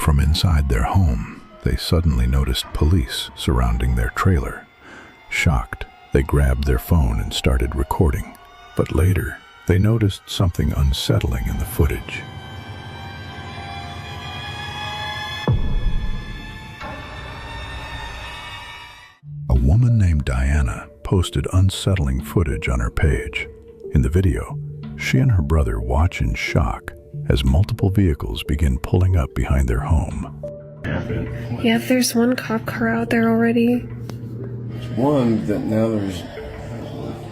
From inside their home, they suddenly noticed police surrounding their trailer. Shocked, they grabbed their phone and started recording. But later, they noticed something unsettling in the footage. A woman named Diana posted unsettling footage on her page. In the video, she and her brother watch in shock as multiple vehicles begin pulling up behind their home. Yeah, there's one cop car out there already. There's one, that now there's...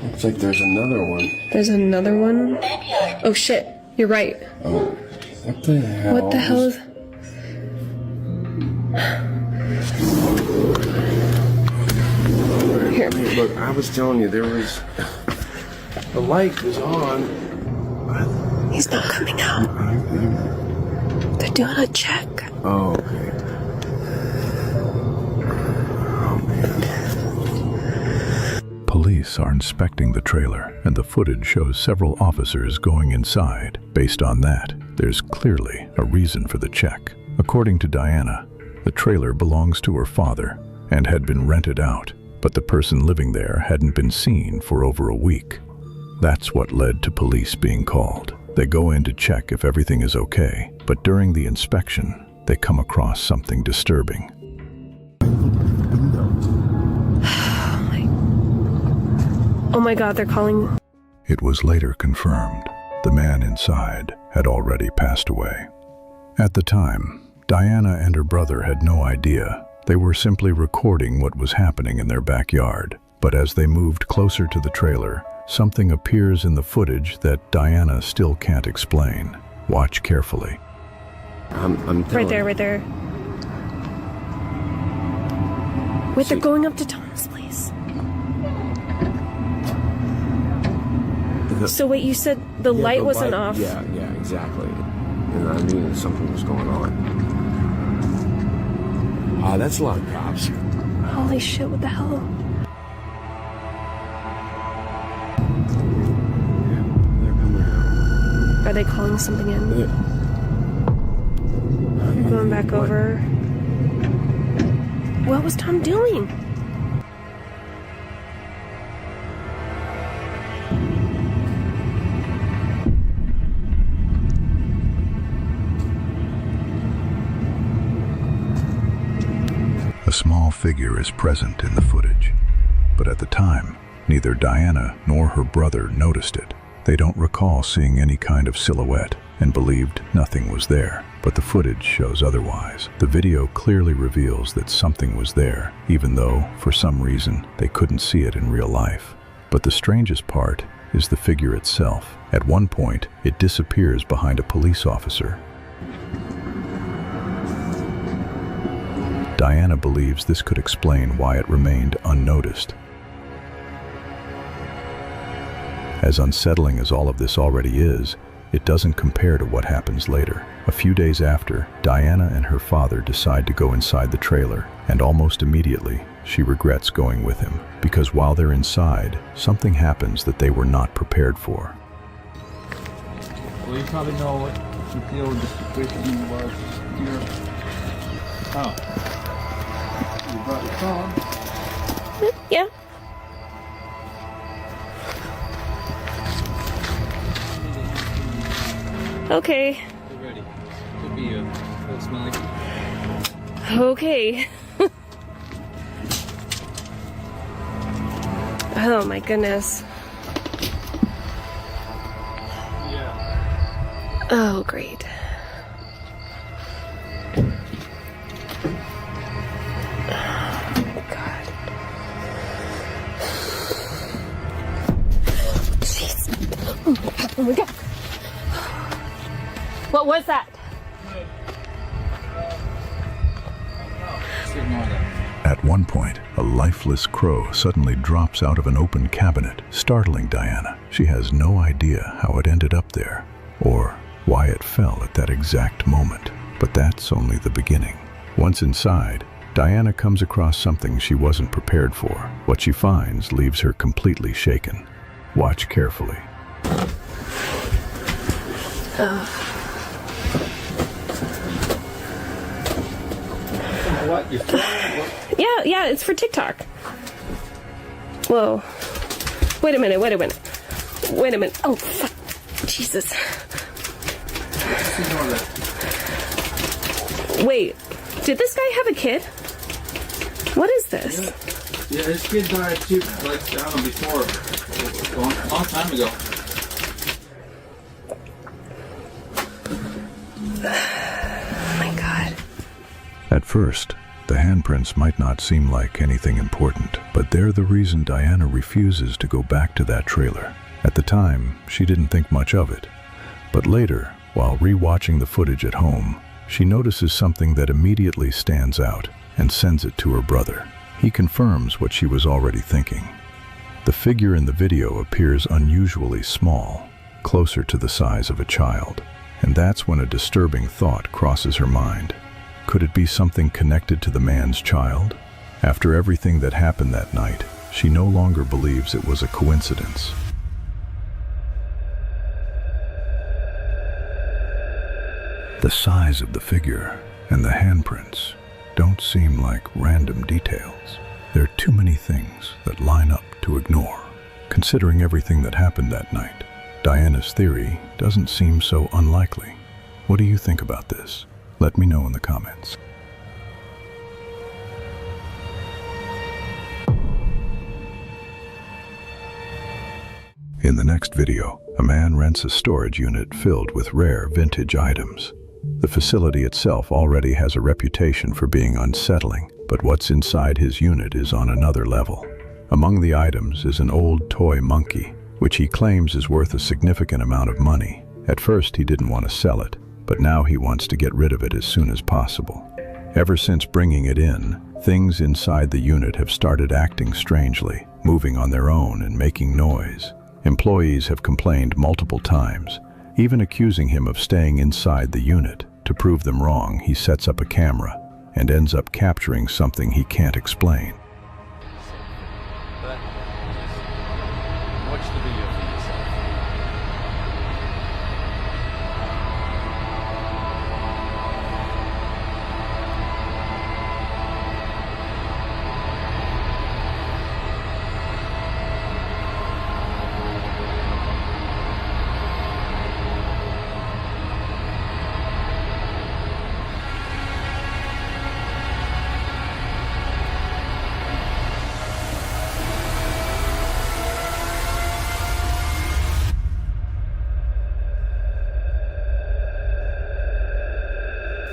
Looks like there's another one. There's another one? Oh shit, you're right. Oh, what the hell? What the hell is... Here. Look, I was telling you, there was... The light was on. He's not coming out. They're doing a check. Oh, okay. Oh, man. Police are inspecting the trailer, and the footage shows several officers going inside. Based on that, there's clearly a reason for the check. According to Diana, the trailer belongs to her father and had been rented out, but the person living there hadn't been seen for over a week. That's what led to police being called. They go in to check if everything is okay, but during the inspection, they come across something disturbing. Oh my god, they're calling... It was later confirmed the man inside had already passed away. At the time, Diana and her brother had no idea. They were simply recording what was happening in their backyard. But as they moved closer to the trailer, something appears in the footage that Diana still can't explain. Watch carefully. I'm Right there. Wait, they're going up to Tom's place. So wait, you said the light wasn't off? Yeah, exactly. And I knew that something was going on. That's a lot of cops. Holy shit, what the hell? Are they calling something in? I'm going back over. What was Tom doing? A small figure is present in the footage, but at the time, neither Diana nor her brother noticed it. They don't recall seeing any kind of silhouette and believed nothing was there, but the footage shows otherwise. The video clearly reveals that something was there, even though, for some reason, they couldn't see it in real life. But the strangest part is the figure itself. At one point, it disappears behind a police officer. Diana believes this could explain why it remained unnoticed. As unsettling as all of this already is, it doesn't compare to what happens later. A few days after, Diana and her father decide to go inside the trailer, and almost immediately, she regrets going with him, because while they're inside, something happens that they were not prepared for. Well, you probably know what the deal with the situation was here. Oh. You brought your phone? Yeah. Okay. Get ready. Could be a little smelly. Okay. Oh my goodness. Yeah. Oh, great. Oh, God. Jeez. Oh my God. What was that? At one point, a lifeless crow suddenly drops out of an open cabinet, startling Diana. She has no idea how it ended up there, or why it fell at that exact moment. But that's only the beginning. Once inside, Diana comes across something she wasn't prepared for. What she finds leaves her completely shaken. Watch carefully. What? You filming? What? Yeah, it's for TikTok. Whoa. Wait a minute. Oh, fuck. Jesus. Ignore that. Wait, did this guy have a kid? What is this? Yeah, his kid died too, like, I don't know, before. A long time ago. Oh my God. At first, the handprints might not seem like anything important, but they're the reason Diana refuses to go back to that trailer. At the time, she didn't think much of it. But later, while re-watching the footage at home, she notices something that immediately stands out and sends it to her brother. He confirms what she was already thinking. The figure in the video appears unusually small, closer to the size of a child. And that's when a disturbing thought crosses her mind. Could it be something connected to the man's child? After everything that happened that night, she no longer believes it was a coincidence. The size of the figure and the handprints don't seem like random details. There are too many things that line up to ignore. Considering everything that happened that night, Diana's theory doesn't seem so unlikely. What do you think about this? Let me know in the comments. In the next video, a man rents a storage unit filled with rare vintage items. The facility itself already has a reputation for being unsettling, but what's inside his unit is on another level. Among the items is an old toy monkey, which he claims is worth a significant amount of money. At first he didn't want to sell it, but now he wants to get rid of it as soon as possible. Ever since bringing it in, things inside the unit have started acting strangely, moving on their own and making noise. Employees have complained multiple times, even accusing him of staying inside the unit. To prove them wrong, he sets up a camera and ends up capturing something he can't explain. But just watch the video for yourself.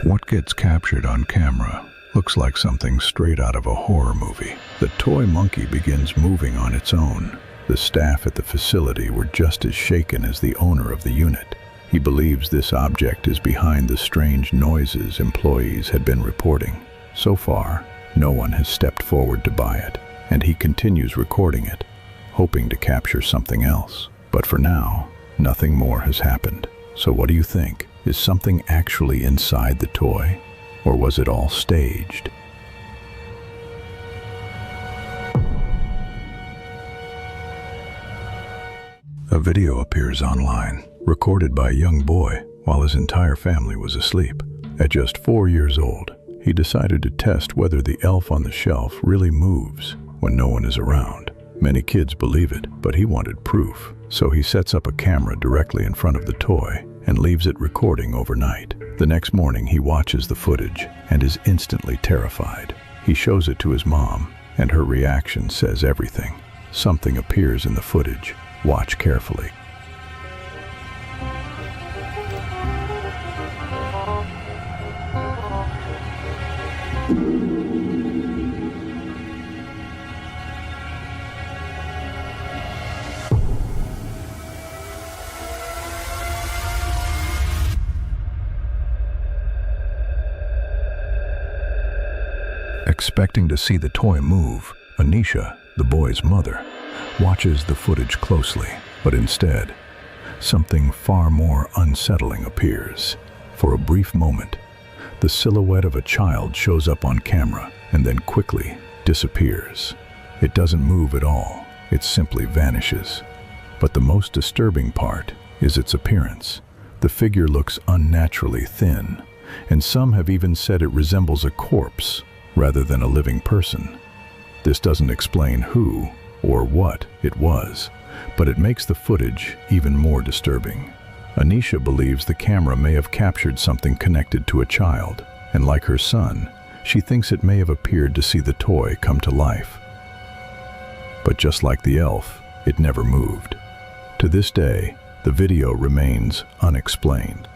What gets captured on camera looks like something straight out of a horror movie. The toy monkey begins moving on its own. The staff at the facility were just as shaken as the owner of the unit. He believes this object is behind the strange noises employees had been reporting. So far, no one has stepped forward to buy it, and he continues recording it, hoping to capture something else. But for now, nothing more has happened. So what do you think? Is something actually inside the toy, or was it all staged? A video appears online, recorded by a young boy while his entire family was asleep. At just 4 years old, he decided to test whether the elf on the shelf really moves when no one is around. Many kids believe it, but he wanted proof. So he sets up a camera directly in front of the toy and leaves it recording overnight. The next morning he watches the footage and is instantly terrified. He shows it to his mom, and her reaction says everything. Something appears in the footage. Watch carefully. Expecting to see the toy move, Anisha, the boy's mother, watches the footage closely, but instead, something far more unsettling appears. For a brief moment, the silhouette of a child shows up on camera and then quickly disappears. It doesn't move at all, it simply vanishes. But the most disturbing part is its appearance. The figure looks unnaturally thin, and some have even said it resembles a corpse. rather than a living person. This doesn't explain who or what it was, but it makes the footage even more disturbing. Anisha believes the camera may have captured something connected to a child, and like her son, she thinks it may have appeared to see the toy come to life. But just like the elf, it never moved. To this day, the video remains unexplained.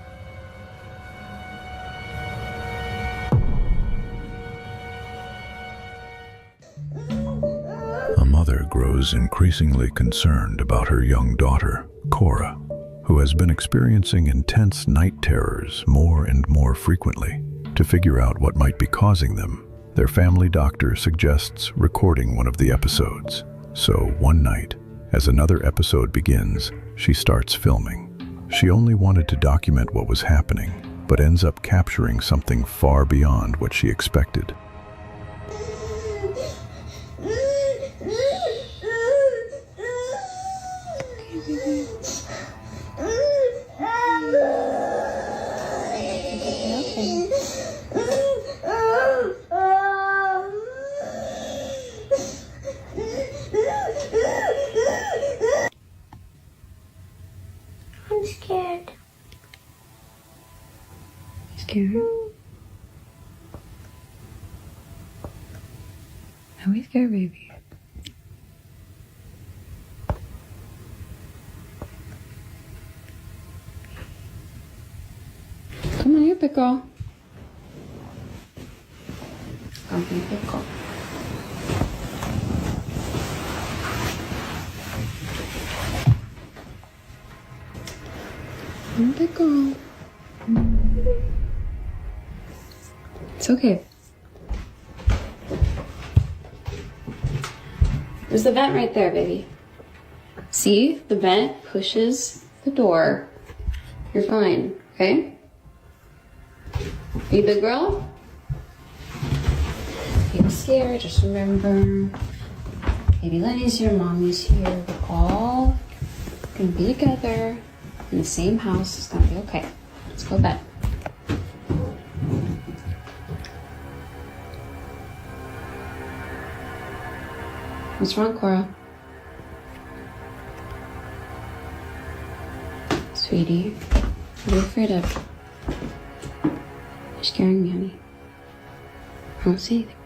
A mother grows increasingly concerned about her young daughter, Cora, who has been experiencing intense night terrors more and more frequently. To figure out what might be causing them, their family doctor suggests recording one of the episodes. So one night, as another episode begins, she starts filming. She only wanted to document what was happening, but ends up capturing something far beyond what she expected. I'm scared. Scared? Are we scared, baby? Come on, you pickle. Come here, pickle. Pickle. It's okay. There's the vent right there, baby. See? The vent pushes the door. You're fine, okay? Are you a big girl? If you're scared, just remember, baby Lenny's here, mommy's here. We're all gonna be together in the same house. It's gonna be okay. Let's go to bed. What's wrong, Cora? Sweetie, what are you afraid of? You're scaring me, honey. I don't see anything.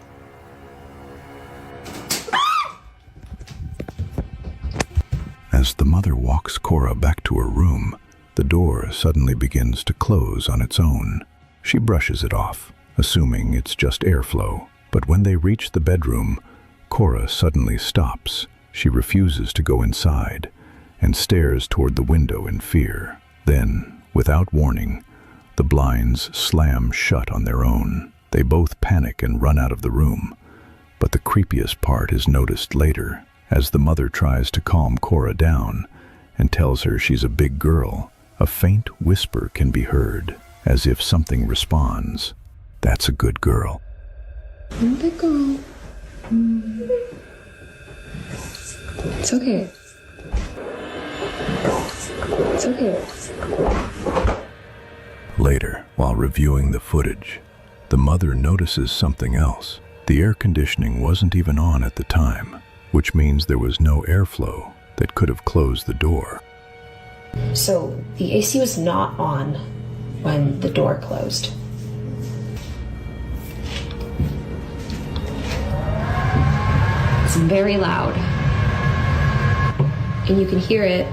As the mother walks Cora back to her room, the door suddenly begins to close on its own. She brushes it off, assuming it's just airflow. But when they reach the bedroom, Cora suddenly stops. She refuses to go inside and stares toward the window in fear. Then, without warning, the blinds slam shut on their own. They both panic and run out of the room. But the creepiest part is noticed later, as the mother tries to calm Cora down and tells her she's a big girl. A faint whisper can be heard, as if something responds, "That's a good girl." Big girl. It's okay. It's okay. Later, while reviewing the footage, the mother notices something else. The air conditioning wasn't even on at the time, which means there was no airflow that could have closed the door. So the AC was not on when the door closed. It's very loud. And you can hear it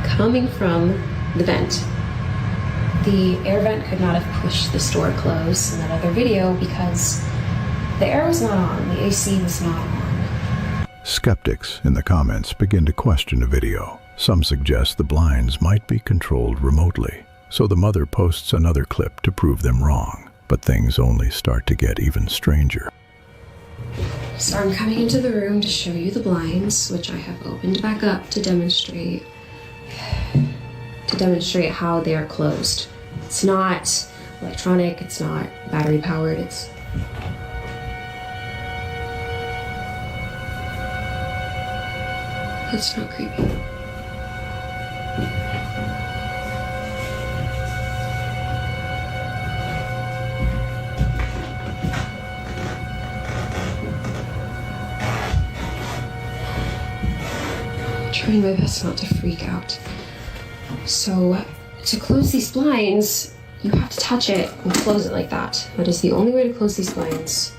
coming from the vent. The air vent could not have pushed this door closed in that other video because the air was not on, the AC was not on. Skeptics in the comments begin to question the video. Some suggest the blinds might be controlled remotely, so the mother posts another clip to prove them wrong. But things only start to get even stranger. So I'm coming into the room to show you the blinds, which I have opened back up to demonstrate how they are closed. It's not electronic, it's not battery powered, it's not creepy. trying my best not to freak out. So, to close these blinds, you have to touch it and close it like that. That is the only way to close these blinds.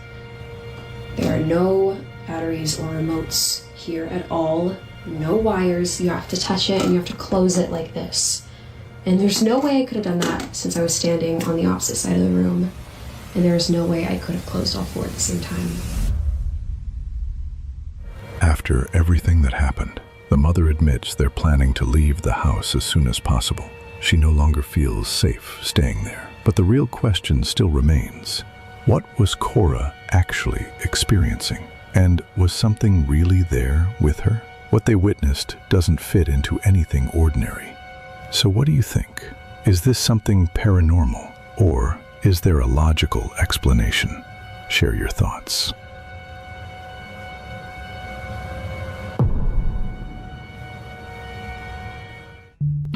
There are no batteries or remotes here at all. No wires. You have to touch it and you have to close it like this. And there's no way I could have done that since I was standing on the opposite side of the room. And there is no way I could have closed all four at the same time. After everything that happened, the mother admits they're planning to leave the house as soon as possible. She no longer feels safe staying there. But the real question still remains. What was Cora actually experiencing? And was something really there with her? What they witnessed doesn't fit into anything ordinary. So what do you think? Is this something paranormal? Or is there a logical explanation? Share your thoughts.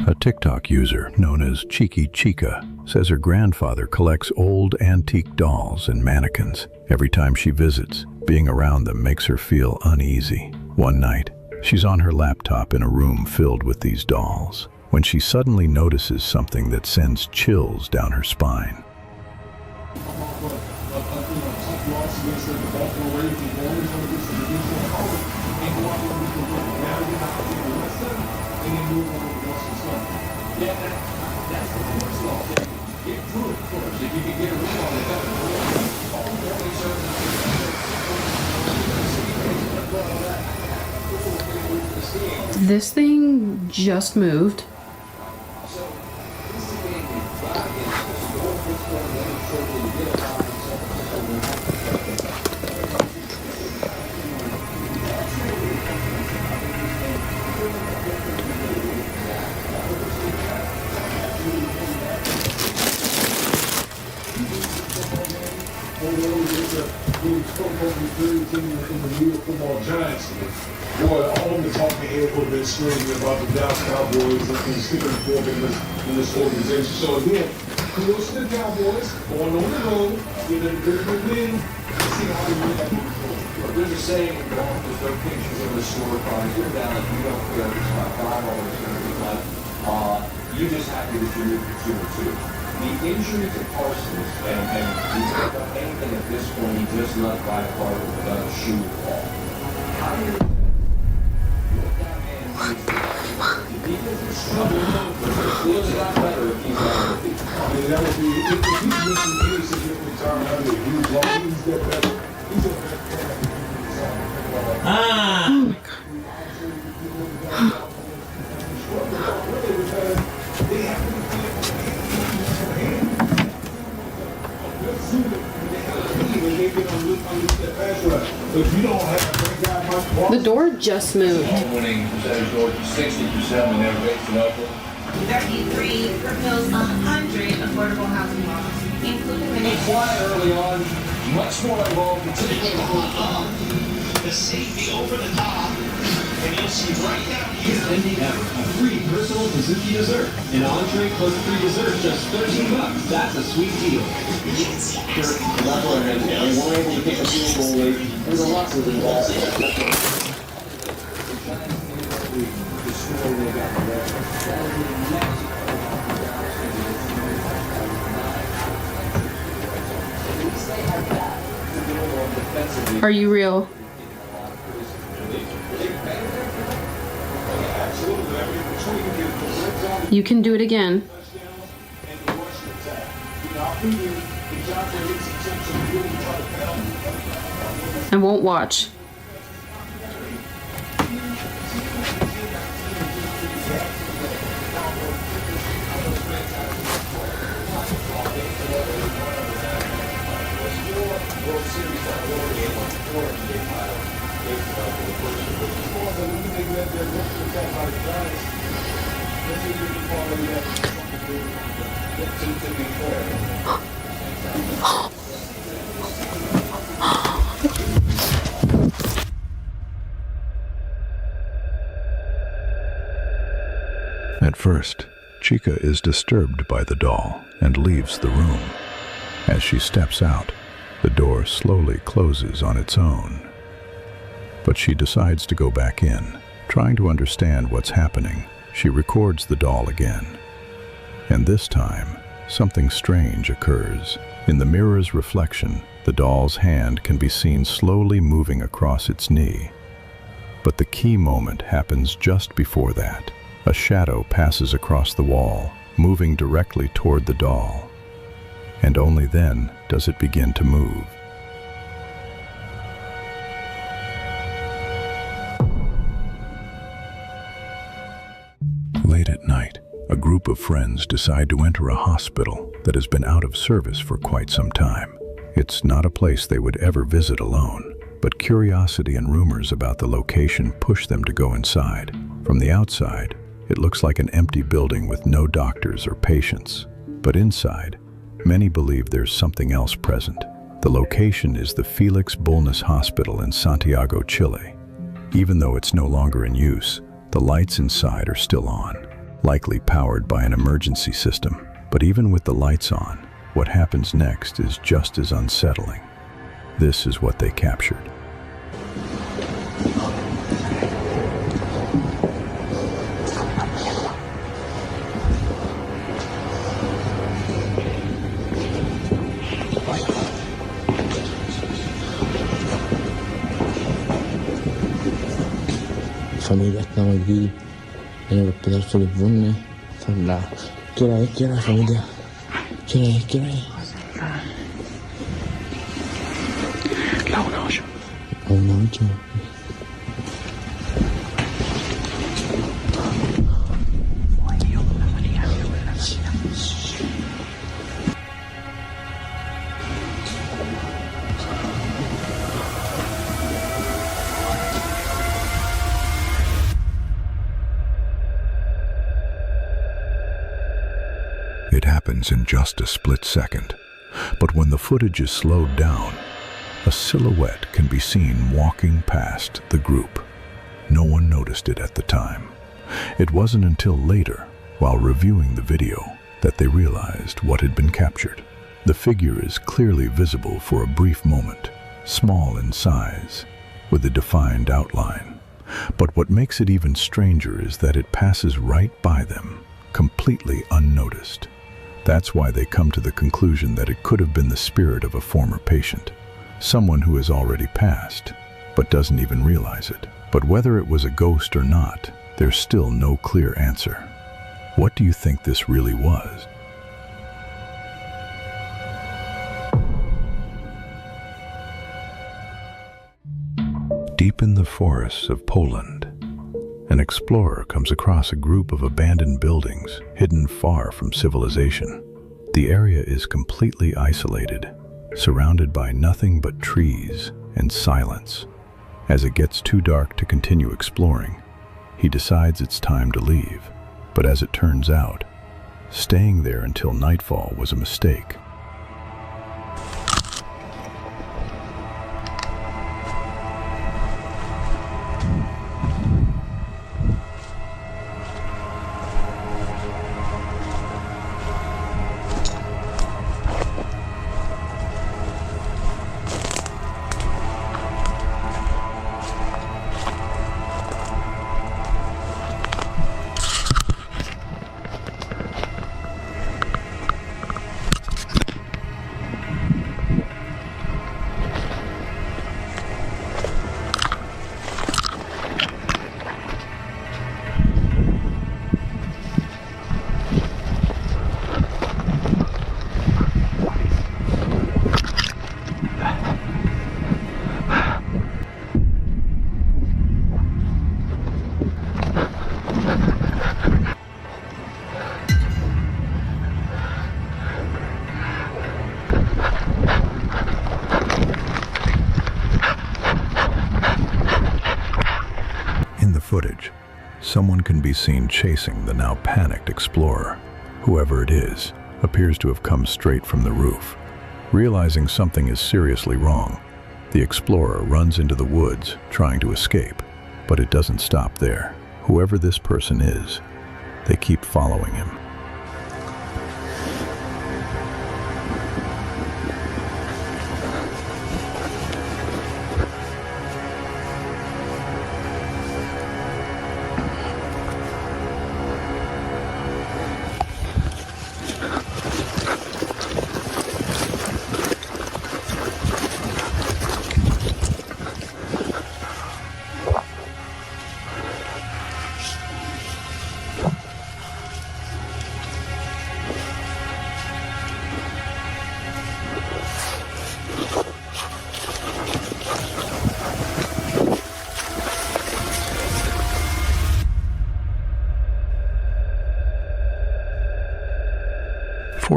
A TikTok user known as Cheeky Chica says her grandfather collects old antique dolls and mannequins. Every time she visits, being around them makes her feel uneasy. One night, she's on her laptop in a room filled with these dolls when she suddenly notices something that sends chills down her spine. This thing just moved. Boy, all the talking head would have been screaming about the Dallas Cowboys and sticking fork in this organization. So again, kudos to the Cowboys going on the road, getting a good win, see how they react. There's a saying in golf, there's no pictures of the scorecard. If you're down, you don't care if it's about $5 going to be like. You just have to distribute the 2-2. The injury to Parsons, and he picked up anything at this point, he just let by part without a shoe fall. How do you look that man? The defense is struggling, but it feels a lot better if he's out of the feet. I mean, that would be, if he's missing any significant time, that would be a huge loss. He's that better. He's a better player. Oh my god. The door just moved. Winning percentage north of 60% when they're raised in Oakland. 33 propels 100 affordable housing laws, including the Quiet early on, much more involved, particularly the safety over the top, and you'll see right down here. Spending ever a free personal Mizuki dessert. An entree plus free dessert, just $13. That's a sweet deal. that's what it is. We weren't able to kick a field goal late. There's a lot to the Are you real? You can do it again. I won't watch. At first, Chica is disturbed by the doll and leaves the room. As she steps out, the door slowly closes on its own. But she decides to go back in, Trying to understand what's happening, she records the doll again. And this time, something strange occurs. In the mirror's reflection, the doll's hand can be seen slowly moving across its knee. But the key moment happens just before that. A shadow passes across the wall, moving directly toward the doll. And only then does it begin to move. Late at night, a group of friends decide to enter a hospital that has been out of service for quite some time. It's not a place they would ever visit alone, but curiosity and rumors about the location push them to go inside. From the outside, it looks like an empty building with no doctors or patients. But inside, many believe there's something else present. The location is the Felix Bulnes Hospital in Santiago, Chile. Even though it's no longer in use, the lights inside are still on, likely powered by an emergency system. But even with the lights on, what happens next is just as unsettling. This is what they captured. Familia, estamos aquí en el hospital Felix Bulnes. Son las... ¿Qué hora es, familia? ¿Qué hora es? La 1:08. La 1:08. It happens in just a split second, but when the footage is slowed down, a silhouette can be seen walking past the group. No one noticed it at the time. It wasn't until later, while reviewing the video, that they realized what had been captured. The figure is clearly visible for a brief moment, small in size, with a defined outline. But what makes it even stranger is that it passes right by them, completely unnoticed. That's why they come to the conclusion that it could have been the spirit of a former patient, someone who has already passed, but doesn't even realize it. But whether it was a ghost or not, there's still no clear answer. What do you think this really was? Deep in the forests of Poland, an explorer comes across a group of abandoned buildings hidden far from civilization. The area is completely isolated, surrounded by nothing but trees and silence. As it gets too dark to continue exploring, he decides it's time to leave. But as it turns out, staying there until nightfall was a mistake. Footage, someone can be seen chasing the now panicked explorer. Whoever it is appears to have come straight from the roof. Realizing something is seriously wrong, the explorer runs into the woods trying to escape, but it doesn't stop there. Whoever this person is, they keep following him.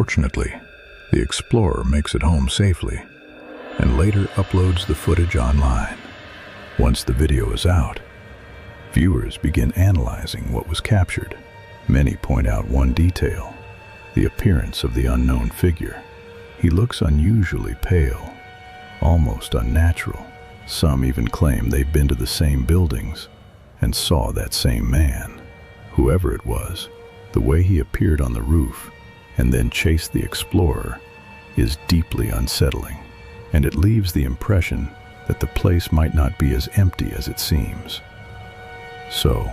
Fortunately, the explorer makes it home safely and later uploads the footage online. Once the video is out, viewers begin analyzing what was captured. Many point out one detail: the appearance of the unknown figure. He looks unusually pale, almost unnatural. Some even claim they've been to the same buildings and saw that same man. Whoever it was, the way he appeared on the roof and then chased the explorer is deeply unsettling, and it leaves the impression that the place might not be as empty as it seems. So,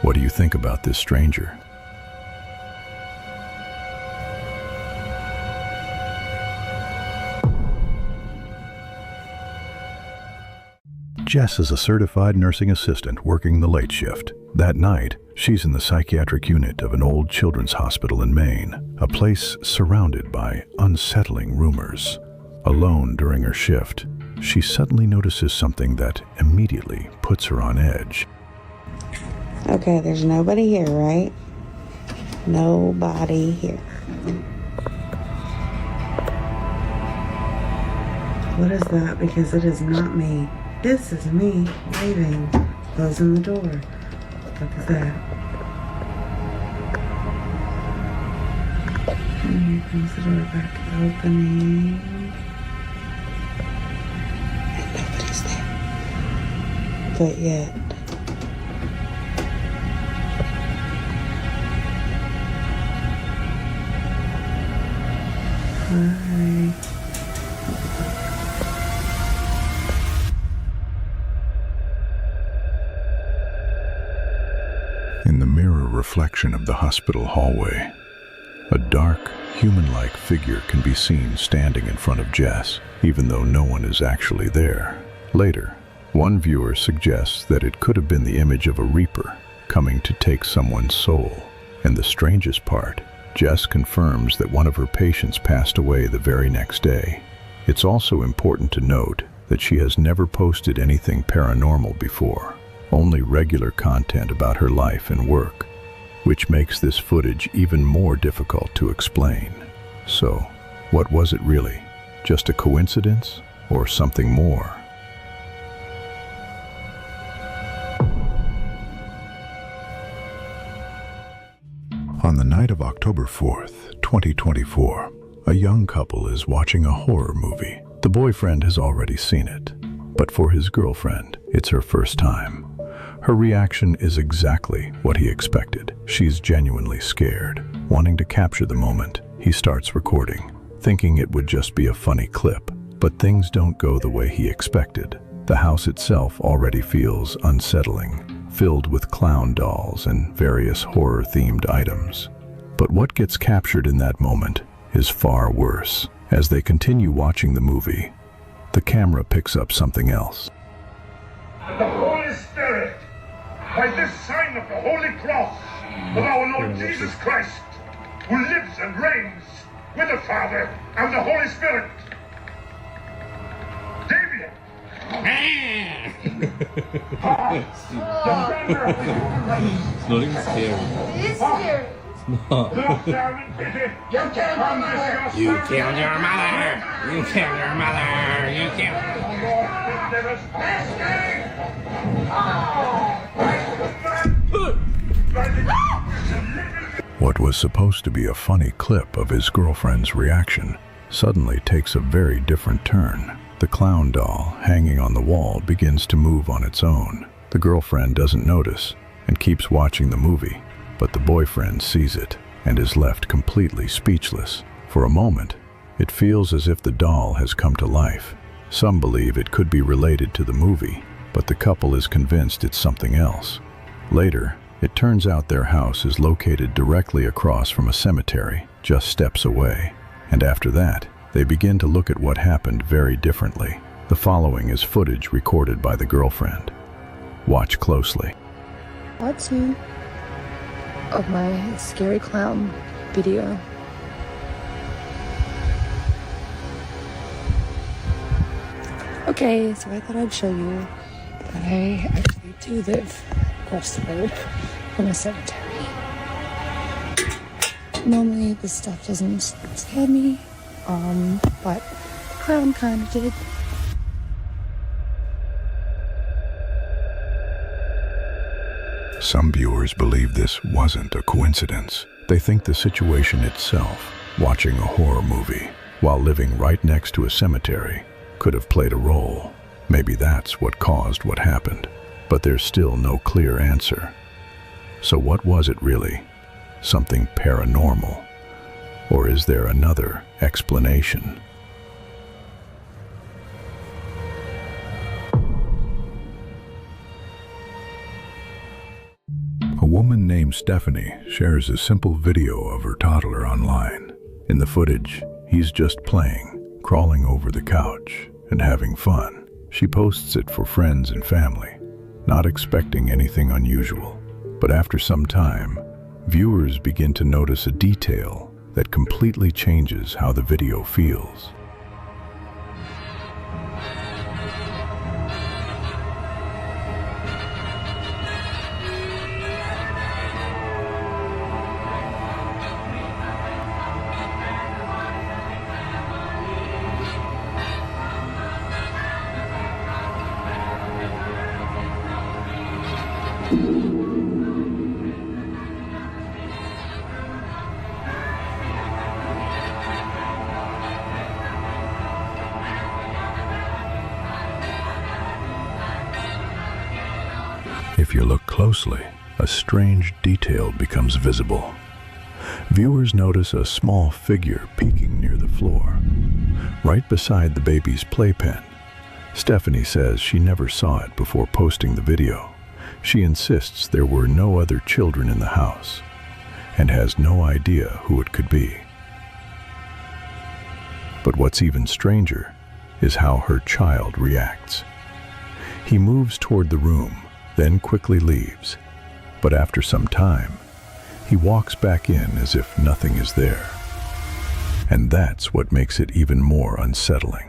what do you think about this stranger? Jess is a certified nursing assistant working the late shift. That night, she's in the psychiatric unit of an old children's hospital in Maine, a place surrounded by unsettling rumors. Alone during her shift, she suddenly notices something that immediately puts her on edge. Okay, there's nobody here, right? Nobody here. What is that? Because it is not me. This is me leaving, closing the door. What is that? And here comes the door back opening. And nobody's there. But yet. Hi. In the mirror reflection of the hospital hallway, a dark, human-like figure can be seen standing in front of Jess, even though no one is actually there. Later, one viewer suggests that it could have been the image of a reaper coming to take someone's soul. And the strangest part, Jess confirms that one of her patients passed away the very next day. It's also important to note that she has never posted anything paranormal before, only regular content about her life and work, which makes this footage even more difficult to explain. So, what was it really? Just a coincidence or something more? On the night of October 4th, 2024, a young couple is watching a horror movie. The boyfriend has already seen it, but for his girlfriend, it's her first time. Her reaction is exactly what he expected. She's genuinely scared. Wanting to capture the moment, he starts recording, thinking it would just be a funny clip. But things don't go the way he expected. The house itself already feels unsettling, filled with clown dolls and various horror-themed items. But what gets captured in that moment is far worse. As they continue watching the movie, the camera picks up something else. The Holy Spirit, by this sign of the Holy Cross of our Lord Jesus Christ, who lives and reigns with the Father and the Holy Spirit. Damien! It's not even scary. It is scary. No. You killed your mother. You killed your mother. You killed your mother. You killed. What was supposed to be a funny clip of his girlfriend's reaction suddenly takes a very different turn. The clown doll hanging on the wall begins to move on its own. The girlfriend doesn't notice and keeps watching the movie, but the boyfriend sees it and is left completely speechless. For a moment, it feels as if the doll has come to life. Some believe it could be related to the movie, but the couple is convinced it's something else. Later, it turns out their house is located directly across from a cemetery, just steps away. And after that, they begin to look at what happened very differently. The following is footage recorded by the girlfriend. Watch closely. Part 2 of my scary clown video. Okay, so I thought I'd show you that I actually do live across the road from a cemetery. Normally this stuff doesn't scare me, but the clown kind of did. Some viewers believe this wasn't a coincidence. They think the situation itself, watching a horror movie while living right next to a cemetery, could have played a role. Maybe that's what caused what happened, but there's still no clear answer. So what was it really? Something paranormal? Or is there another explanation? A woman named Stephanie shares a simple video of her toddler online. In the footage, he's just playing, crawling over the couch, and having fun. She posts it for friends and family, not expecting anything unusual. But after some time, viewers begin to notice a detail that completely changes how the video feels. If you look closely, a strange detail becomes visible. Viewers notice a small figure peeking near the floor, right beside the baby's playpen. Stephanie says she never saw it before posting the video. She insists there were no other children in the house and has no idea who it could be. But what's even stranger is how her child reacts. He moves toward the room, then quickly leaves. But after some time, he walks back in as if nothing is there. And that's what makes it even more unsettling.